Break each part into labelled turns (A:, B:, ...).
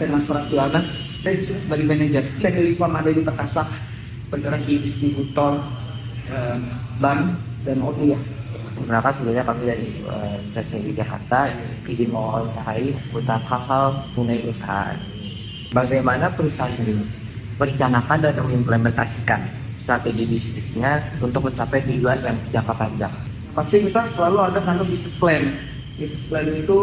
A: Fernand Juanas, saya disini sebagai manajer. PT Reform ada di Perkasa, bergerak di distributor ban dan oli ya.
B: Perkenalkan sebenarnya kami dari Universitas di Jakarta ingin mewawancarai seputar hal-hal mengenai perusahaan. Bagaimana perusahaan ini merencanakan dan mengimplementasikan strategi bisnisnya untuk mencapai tujuan yang jangka panjang.
A: Pasti kita selalu ada kantor bisnis plan. Bisnis plan itu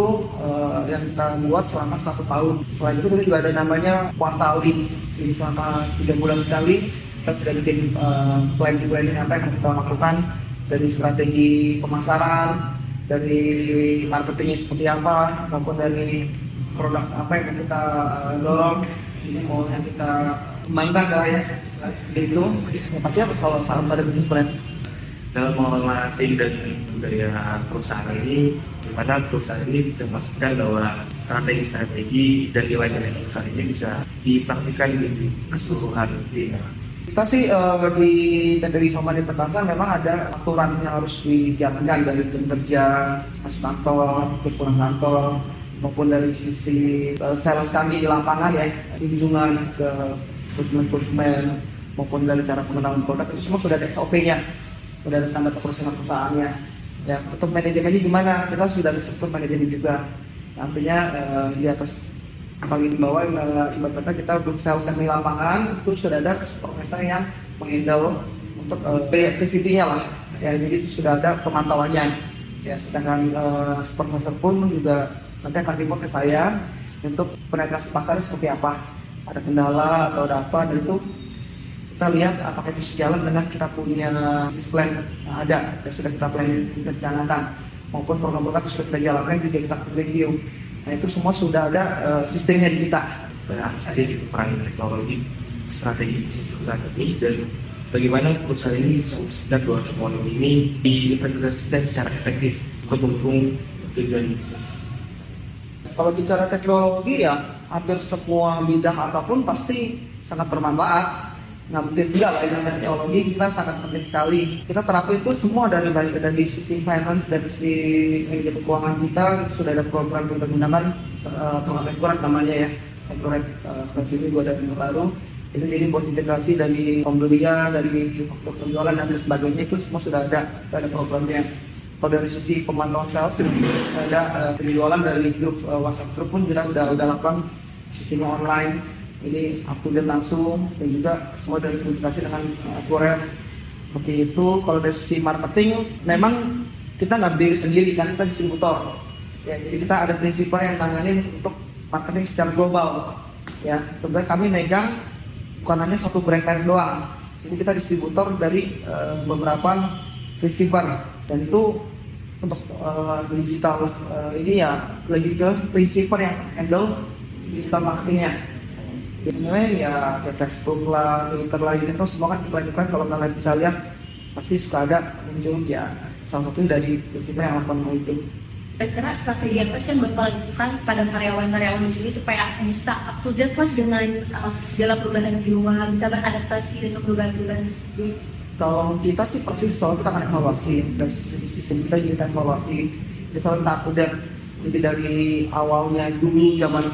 A: yang kita buat selama 1 tahun. Selain itu kita juga ada namanya quarterly. Jadi selama 3 bulan sekali kita sudah bikin planning apa yang kita lakukan, dari strategi pemasaran, dari marketingnya seperti apa, maupun dari produk apa yang kita dorong, ini mau yang kita kembangkan lah ya. Jadi itu pasti harus selalu ada bisnis plan.
C: Dalam mengelola tim dan budaya perusahaan ini, di mana perusahaan ini bisa memastikan bahwa strategi dan nilai-nilai perusahaan ini bisa dipraktikkan di keseluruhan tim.
A: Kita sih di TPW sama di Perkasa memang ada aturan yang harus dijalankan dari jam kerja, masuk kantor, terus pulang kantor, maupun dari sisi sales kami di lapangan ya, kunjungan ke konsumen maupun dari cara pengenalan produk, itu semua sudah ada SOP-nya, sudah ada standar perusahaannya. Ya, untuk manajemennya gimana? Kita sudah ada struktur manajemen juga. Artinya di atas paling bawah ibarat kata kita untuk sales yang di lapangan itu sudah ada supervisor yang menghandle untuk activity-nya lah. Ya, jadi itu sudah ada pemantauannya. Ya, sedangkan supervisor pun juga nanti akan report ke saya untuk penetrasi pasarnya seperti apa, ada kendala atau ada apa, dan itu kita lihat apakah itu sejalan dengan kita punya business plan yang ada yang sudah kita planning, kita rencanakan, maupun program-program yang sudah kita jalankan juga kita review. Nah, itu semua sudah ada sistemnya di kita.
C: Jadi di peran teknologi, strategi bisnis perusahaan ini, dan bagaimana perusahaan ini bisa memastikan bahwa teknologi ini diimplementasikan secara efektif untuk mendukung tujuan bisnis.
A: Kalau bicara teknologi ya, hampir semua bidang apapun pasti sangat bermanfaat. Nah, mungkin enggak lah, dengan teknologi kita sangat penting sekali. Kita terapin itu semua dari sisi finance, dari sisi manajemen keuangan kita sudah ada program yang kita gunakan, program Accurate namanya ya. Accurate ini gue ada yang baru. Itu jadi buat integrasi dari pembelian, dari faktur penjualan dan sebagainya, itu semua sudah ada programnya. Kalau dari sisi pemantauan sales sudah ada penjualan dari grup WhatsApp group pun kita udah lakukan sistemnya online. Ini up to date langsung, dan juga semua dari komunikasi dengan Accurate. Seperti itu. Kalau dari sisi marketing, memang kita nggak berdiri sendiri kan, kita distributor. Ya, jadi kita ada prinsipal yang nanganin untuk marketing secara global. Ya, sebenarnya kami megang bukan hanya satu brand merek doang. Jadi kita distributor dari beberapa prinsipal, dan itu untuk digital ini ya lebih ke prinsipal yang handle digital marketingnya. Jadi ya Facebook lah, Twitter lah, itu semua kan iklan-iklan, kalau kalian bisa lihat pasti suka ada muncul ya, salah satunya dari prinsipal yang lakukan hal itu.
D: Kira-kira strategi apa sih yang Bapak lakukan pada karyawan-karyawan di sini supaya bisa up to date lah dengan segala perubahan di luar, bisa beradaptasi dengan perubahan-perubahan tersebut?
A: Kalau kita sih persis selalu kita akan evaluasi dari sistem kita, kita evaluasi, kita selalu tak udah. Jadi dari awalnya dulu zaman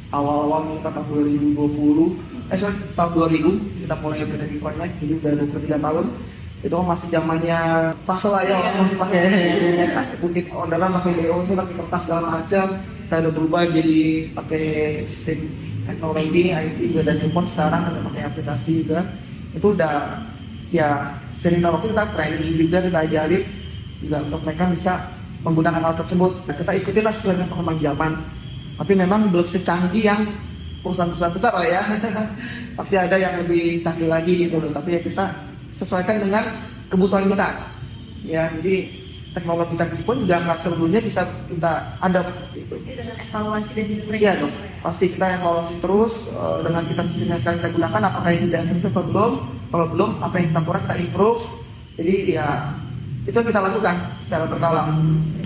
A: awal-awal kita tahun 2020, tahun 2000 kita mulai dari Bitcoin, jadi udah 23 tahun. Itu masih zamannya tas lah ya, orang masih pakai bukit orderan, pakai DO, pakai kertas segala macam. Kita udah berubah jadi pakai sistem teknologi, IT juga, dan handphone sekarang udah pakai aplikasi juga. Itu udah ya sering waktu kita training juga, kita ajarin juga untuk mereka bisa menggunakan hal tersebut. Nah, kita ikutinlah sesuai dengan perkembangan zaman. Tapi memang belum secanggih yang perusahaan-perusahaan besar lah ya. Pasti ada yang lebih canggih lagi gitu loh. Tapi ya kita sesuaikan dengan kebutuhan kita. Ya, jadi teknologi canggih pun juga nggak seluruhnya bisa kita adapt gitu.
D: Dengan evaluasi dan juga
A: Iya dong. Pasti kita evaluasi terus dengan kita sistem yang sekarang kita gunakan, apakah ini sudah efektif atau belum. Kalau belum, apa yang kita kurang kita improve. Jadi ya itu yang kita lakukan secara berkala.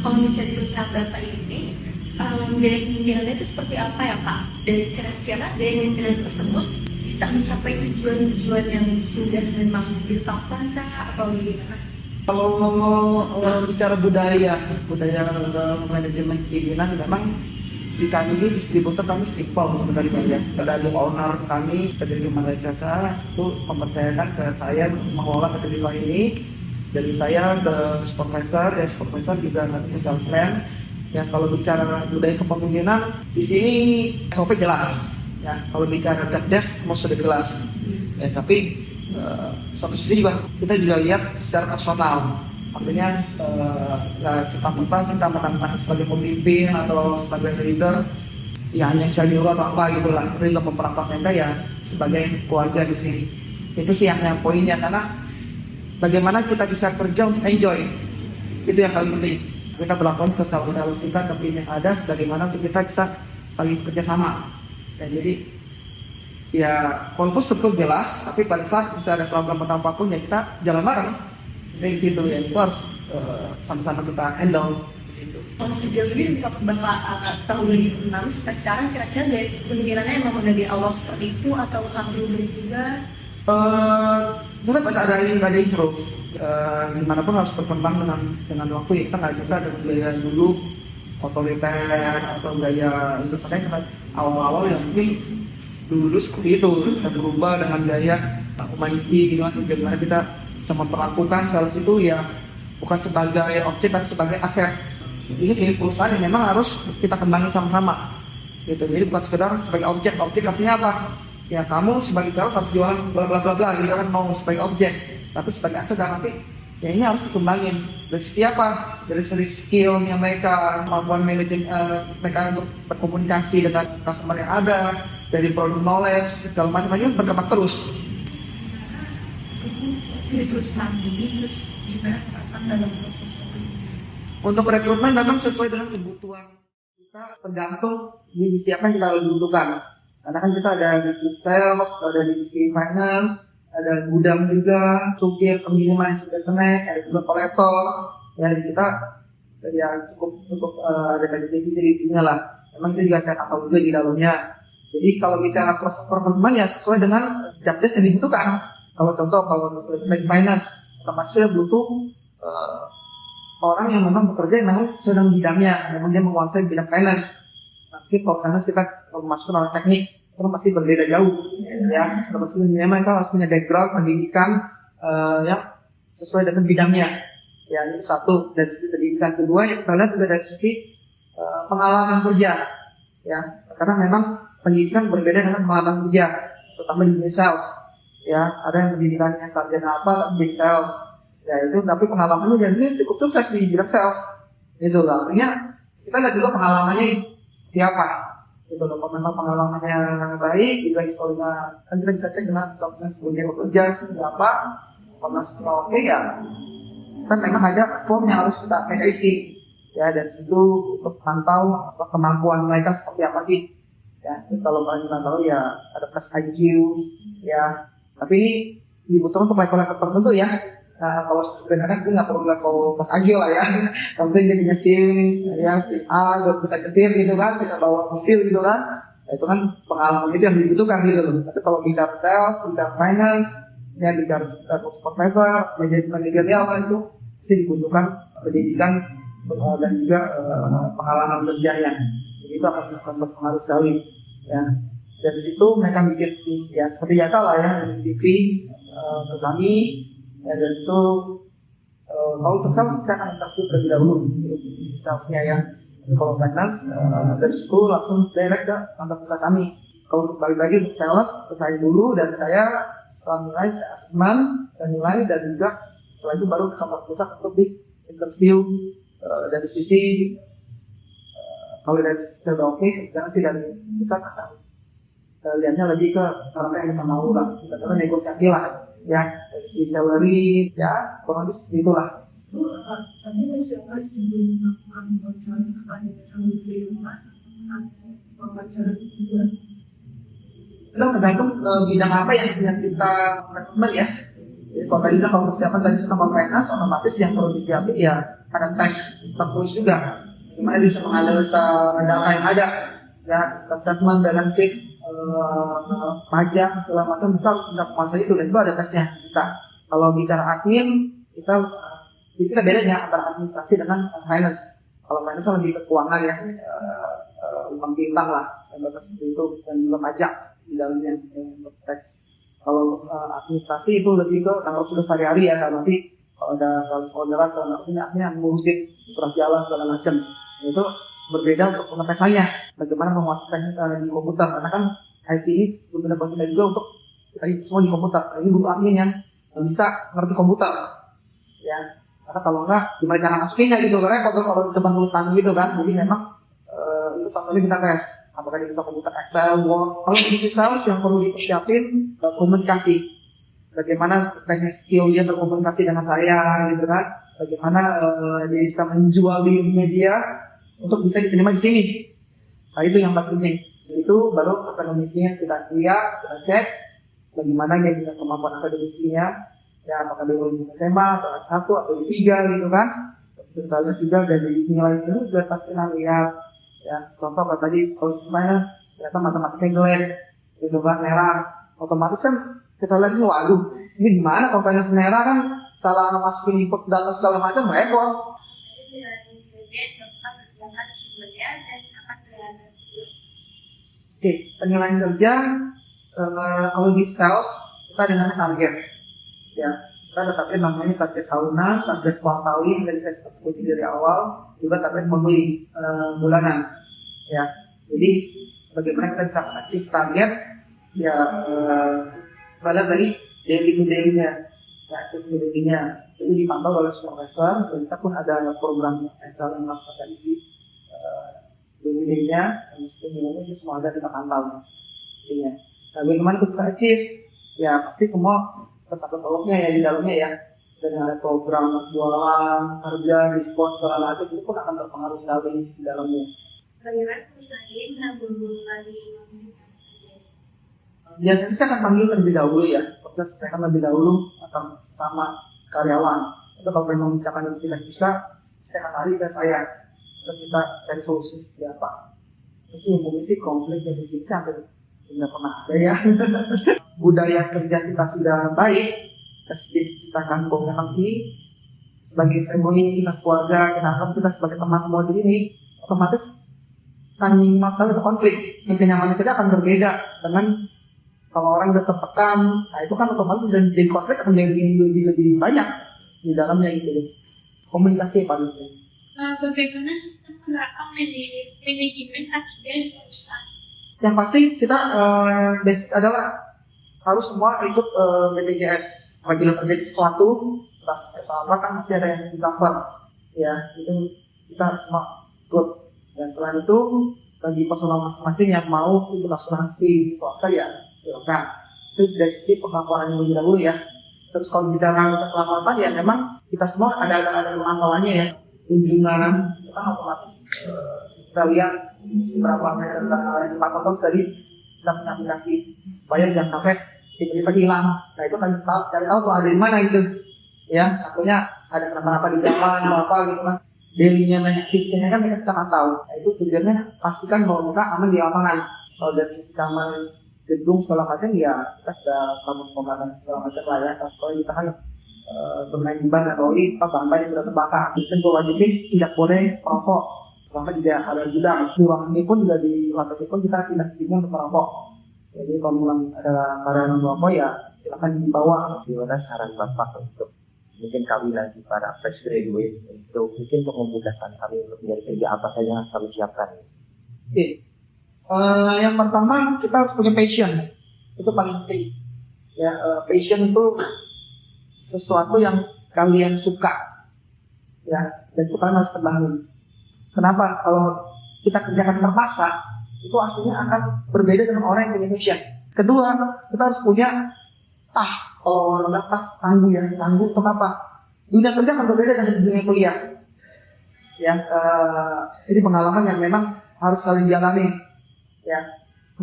D: Kalau misalnya perusahaan Bapak ini dari kemungkinannya itu seperti apa ya Pak? Dan kira-kira dari kemungkinan tersebut bisa mencapai tujuan-tujuan yang sudah memang ditetapkan atau gimana?
A: Kalau bicara budaya manajemen keinginan, memang di kami ini distributor kami simple sebenarnya ya. Dari owner kami PT Marga Jasa itu mempercayakan ke saya untuk mengelola PT ini. Dari saya ke supervisor, ya supervisor juga nanti ke salesman. Ya kalau bicara budaya kepemimpinan di sini SOP jelas. Ya kalau bicara job desk mau sudah jelas. Ya tapi satu sisi juga kita juga lihat secara personal. Artinya nggak serta-merta kita menantang sebagai pemimpin atau sebagai leader ya hanya bisa diurut atau apa gitulah. Kita juga memperlakukan mereka ya sebagai keluarga di sini. Itu sih yang poinnya, karena bagaimana kita bisa kerja untuk enjoy, itu yang paling penting. Kita berlakukan ke sales kita, ke tim yang ada, sebagaimana untuk kita bisa saling bekerja sama. Ya, jadi ya walaupun struktur jelas, tapi pada saat bisa ada problem atau apapun ya kita jalan bareng. Di situ ya itu harus sama-sama kita handle di situ.
D: Kalau sejauh ini Bapak tahun 2006 sampai sekarang kira-kira dari pemikirannya emang dari awal seperti itu atau belum juga?
A: Tetap ada improve. Dimanapun harus berkembang dengan waktu ya. Kita nggak bisa dengan gaya dulu otoriter atau gaya itu karena awal-awal ya mungkin dulu seperti itu kita berubah dengan gaya humanity gitu kan, bagaimana kita bisa memperlakukan sales itu ya bukan sebagai objek tapi sebagai aset. Ini kayak perusahaan yang memang harus kita kembangin sama-sama gitu. Jadi bukan sekedar sebagai objek artinya apa? Ya kamu sebagai sales harus jualan bla bla bla bla gitu kan, mau sebagai objek, tapi sebagai aset nanti ya ini harus dikembangin dari siapa, dari segi skillnya mereka, kemampuan manajemen mereka untuk berkomunikasi dengan customer yang ada, dari product knowledge segala macam itu berkembang terus.
D: Terus juga dalam proses
A: Untuk rekrutmen memang sesuai dengan kebutuhan kita, tergantung divisi apa yang kita butuhkan. Karena kan kita ada divisi sales, ada divisi finance, ada gudang juga, supir, pengiriman, internet, ada juga kolektor. Ya kita ya cukup ada divisi-divisinya lah. Memang itu juga saya tahu juga di dalamnya. Jadi kalau bicara proses rekrutmen ya sesuai dengan job desk yang dibutuhkan. Kalau contoh kalau di finance, otomatis saya butuh orang yang memang bekerja yang memang sesuai dengan bidangnya, memang dia menguasai bidang finance. Nanti kalau finance kita masuk ke teknik, itu pasti berbeda jauh. Ya, terus memang kita harus punya background pendidikan yang sesuai dengan bidangnya. Ya, itu satu dari sisi pendidikan. Kedua, yang kita lihat juga dari sisi pengalaman kerja. Ya, karena memang pendidikan berbeda dengan pengalaman kerja, terutama di dunia sales. Ya, ada yang pendidikannya sarjana apa, tapi di sales. Ya itu, tapi pengalamannya jadi cukup sukses di bidang sales. Itu lah, artinya kita lihat juga pengalamannya seperti apa. Itu loh, kalau memang pengalamannya baik, juga historinya kan kita bisa cek dengan misalnya sebelumnya bekerja seperti apa. Kalau masih oke ya, kan memang ada form yang harus kita isi. Ya dari situ untuk pantau kemampuan mereka seperti apa sih. Ya kalau kalian nggak tahu ya ada tes IQ, ya. Tapi ini dibutuhkan untuk level-level tertentu ya. Nah, kalau sebenarnya itu nggak perlu level tes IQ lah ya. Yang penting dia punya SIM, ya SIM A, bisa nyetir gitu kan, bisa bawa mobil gitu kan. Nah, itu kan pengalaman itu yang dibutuhkan gitu loh. Tapi kalau bicara sales, bicara finance, ya bicara supervisor, manajerial itu sih dibutuhkan pendidikan dan juga pengalaman kerjanya. Jadi itu akan berpengaruh sekali. Ya. Dari situ mereka bikin ya seperti biasa lah ya, CV ke kami. Ya, dan itu kalau untuk sales saya akan interview terlebih dahulu untuk isi salesnya ya. Kalau finance dari situ langsung direct ke kantor pusat kami. Kalau untuk balik lagi untuk sales ke saya dulu, dan saya setelah nilai saya asesmen, saya nilai, dan juga setelah itu baru ke kantor pusat untuk di interview dari sisi kalau dari sisi oke, jangan sih dari pusat akan lihatnya lebih ke apa yang kita mau lah, kita negosiasi lah. Ya, si salary, ya, kurang lebih seperti itulah.
D: Tapi siapa sebelum melakukan wawancara kepada calon penerima wawancara kedua?
A: Itu tergantung bidang apa yang kita rekrutmen ya. Kalau tadi kalau persiapan tadi sama finance, otomatis yang perlu disiapin ya ada tes tertulis juga. Gimana bisa menganalisa data yang ada, ya, statement, balance sheet, pajak segala macam kita harus bisa menguasai itu, dan itu ada tesnya kita. Kalau bicara admin kita bedanya antara administrasi dengan finance. Kalau finance lebih ke keuangan ya, utang piutang lah, seperti itu, dan juga pajak di dalamnya untuk teks. Kalau untuk administrasi itu lebih ke tanggal sudah sehari-hari ya, karena nanti kalau ada saudara artinya ngurusin surat jalan segala macam, itu berbeda untuk pengetesannya. Bagaimana menguasai di komputer, karena kan IT ini benar-benar kita juga untuk kita semua di komputer. Ini butuh admin yang bisa ngerti komputer, ya. Karena kalau enggak, gimana cara masukinnya gitu, karena kalau cuma tulis tangan gitu kan, jadi memang itu contohnya kita tes apakah dia bisa komputer Excel, Word. Kalau di sales yang perlu dipersiapin komunikasi, bagaimana teknik skill dia berkomunikasi dengan saya gitu kan, bagaimana dia bisa menjual dirinya dia untuk bisa diterima di sini. Nah itu yang penting. Itu baru akademisinya kita lihat, kita cek bagaimana dia punya kemampuan akademisinya, ya apakah dia lulus SMA atau S1 atau D3 gitu kan. Terus kita lihat juga dari nilai itu juga pasti kita lihat. Ya, contoh kalau tadi kalau finance ternyata matematika jelek, gitu kan, merah, otomatis kan kita lihat ini, waduh, ini gimana kalau finance merah kan salah masukin input data segala macam repot. Oke, penilaian kerja kalau di sales kita ada namanya target, ya kita ada target namanya target tahunan, target kuartalis dari saya sebut dari awal, juga target monthly bulanan, ya. Jadi bagaimana kita bisa achieve target, ya balik dari daily to daily-nya, ya active daily-nya. Jadi dipantau oleh supervisor, dan kita pun ada program Excel yang kita isi daily-nya, dan nilainya itu semua ada kita pantau. Ya. Nah, bagaimana kita bisa achieve? Ya pasti semua kesatuan ya di dalamnya ya. Dan ada program jualan, harga, diskon, segala macam itu pun akan berpengaruh sekali di dalamnya.
D: Bagaimana perusahaan lagi?
A: Biasanya saya akan panggil terlebih dahulu ya. Kita selesaikan lebih dahulu atau sesama karyawan. Itu kalau memang misalkan tidak bisa, saya akan lari ke saya. Untuk kita cari solusi seperti apa. Terus umumnya sih konflik dari sini hampir tidak pernah ada ya. Budaya kerja kita sudah baik. Kita kan memang ini sebagai family, kita keluarga, kita anggap kita sebagai teman semua di sini, otomatis tanding masalah itu konflik, kenyamanan kita akan berbeda dengan kalau orang udah tertekan. Nah itu kan otomatis bisa jadi konflik akan jadi lebih banyak di dalamnya gitu. Komunikasi paling penting.
D: Bagaimana sistem penerapan manajemen K3 di perusahaan? Yang
A: pasti kita basic adalah harus semua ikut BPJS. Apabila terjadi sesuatu, apa kan masih ada yang di cover, ya itu kita harus semua ikut. Dan selain itu bagi personal masing-masing yang mau ikut asuransi swasta ya silakan. Itu dari sisi pengakuan yang lebih dahulu ya. Terus kalau bicara keselamatan ya memang kita semua ada pemantauannya ya. Kunjungan itu kan otomatis kita lihat seberapa meter di Pak tadi kita punya aplikasi supaya jangan sampai tiba-tiba hilang. Nah itu kan cari tahu tuh ada di mana itu, ya satunya ada kenapa-napa di jalan atau apa gitu kan, daily-nya aktifnya kan kita nggak tahu. Nah itu tujuannya pastikan bahwa kita aman di lapangan. Kalau dari sisi keamanan gedung segala macam ya kita sudah bangun segala macam lah ya. Kalau kita kan bermain di ban atau di bahan-bahan yang sudah terbakar, itu wajibin tidak boleh merokok. Karena tidak ada gudang. Di ruangan ini pun juga di lantai pun kita tidak diizinkan untuk merokok. Jadi kalau memang ada karyawan merokok ya silakan dibawa.
B: Gimana saran Bapak untuk mungkin kami nanti para fresh graduate untuk mungkin untuk memudahkan kami untuk mencari kerja apa saja yang harus kami siapkan?
A: Oke. Yang pertama kita harus punya passion. Itu paling penting. Ya, passion itu sesuatu yang kalian suka. Ya, dan itu kalian harus terbangun. Kenapa? Kalau kita kerjakan terpaksa, itu hasilnya akan berbeda dengan orang yang punya passion. Kedua, kita harus punya task. Kalau orang task tangguh ya, tangguh untuk apa? Dunia kerja akan berbeda dengan dunia kuliah. Ya, ini pengalaman yang memang harus kalian jalani. Ya,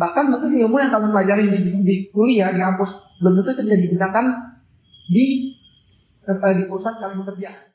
A: bahkan mungkin ilmu yang kalian pelajari di kuliah, di kampus, belum tentu itu bisa digunakan di perusahaan kalian bekerja.